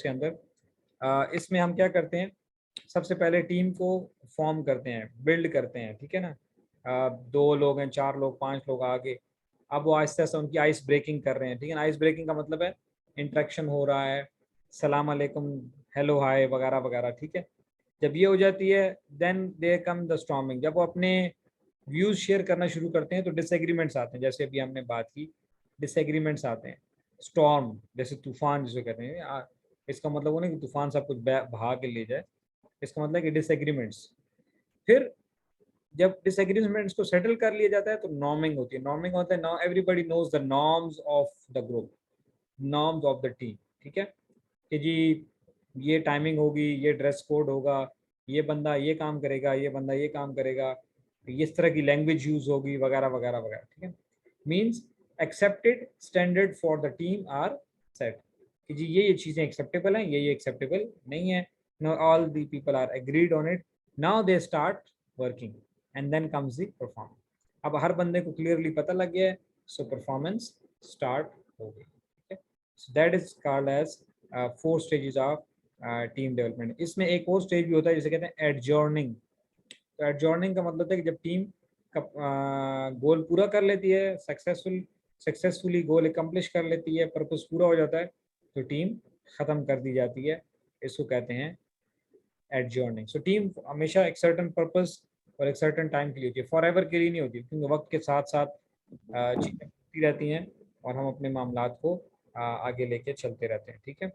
के अंदर इसमें हम क्या करते हैं, सबसे पहले टीम को फॉर्म करते हैं, बिल्ड करते हैं, ठीक है ना। 2 लोग हैं, 4 लोग, 5 लोग आगे, अब वो आहिस्ता आहिस्ता उनकी आइस ब्रेकिंग कर रहे हैं, ठीक है ना। आइस ब्रेकिंग का मतलब है इंटरेक्शन हो रहा है, सलाम अलैकुम, हेलो हाय वगैरह वगैरह, ठीक है। जब ये हो जाती है then they come the storming. जब वो अपने व्यूज शेयर करना शुरू करते हैं तो डिसएग्रीमेंट्स आते हैं, जैसे अभी हमने बात की, डिसएग्रीमेंट्स आते हैं। स्टॉर्म जैसे तूफान जिसे कहते हैं, इसका मतलब वो नहीं कि तूफान सब कुछ बहा के ले जाए, इसका मतलब कि डिसएग्रीमेंट्स। फिर जब डिसएग्रीमेंट्स को सेटल कर लिया जाता है तो नॉर्मिंग होती है। नॉर्मिंग होता है now everybody knows the norms of the group, norms of the team, ठीक है। कि जी ये टाइमिंग होगी, ये ड्रेस कोड होगा, ये बंदा ये काम करेगा, ये बंदा ये काम करेगा, इस तरह की लैंग्वेज यूज होगी वगैरह वगैरह वगैरह, ठीक है। Means accepted standard for the team are set, कि जी ये चीज़ें एक्सेप्टेबल हैं, ये एक्सेप्टेबल नहीं है। No all the people are agreed on it, now they start working and then comes the performance. अब हर बंदे को क्लियरली पता लग गया है, सो परफॉर्मेंस स्टार्ट हो गई, ठीक है। So that is called as 4 stages of team development. इसमें एक और स्टेज भी होता है जिसे कहते हैं एडजॉर्निंग। तो एडजॉर्निंग का मतलब है कि जब टीम का गोल पूरा कर लेती है, सक्सेसफुली गोल एकम्प्लिश कर लेती है, पर्पस पूरा हो जाता है, तो टीम ख़त्म कर दी जाती है, इसको कहते हैं एडजॉर्निंग। सो टीम हमेशा एक सर्टन पर्पस और एक सर्टन टाइम के लिए होती है, फॉर एवर के लिए नहीं होती, क्योंकि वक्त के साथ साथ चीज़ें होती रहती हैं और हम अपने मामलात को आगे लेके चलते रहते हैं, ठीक है।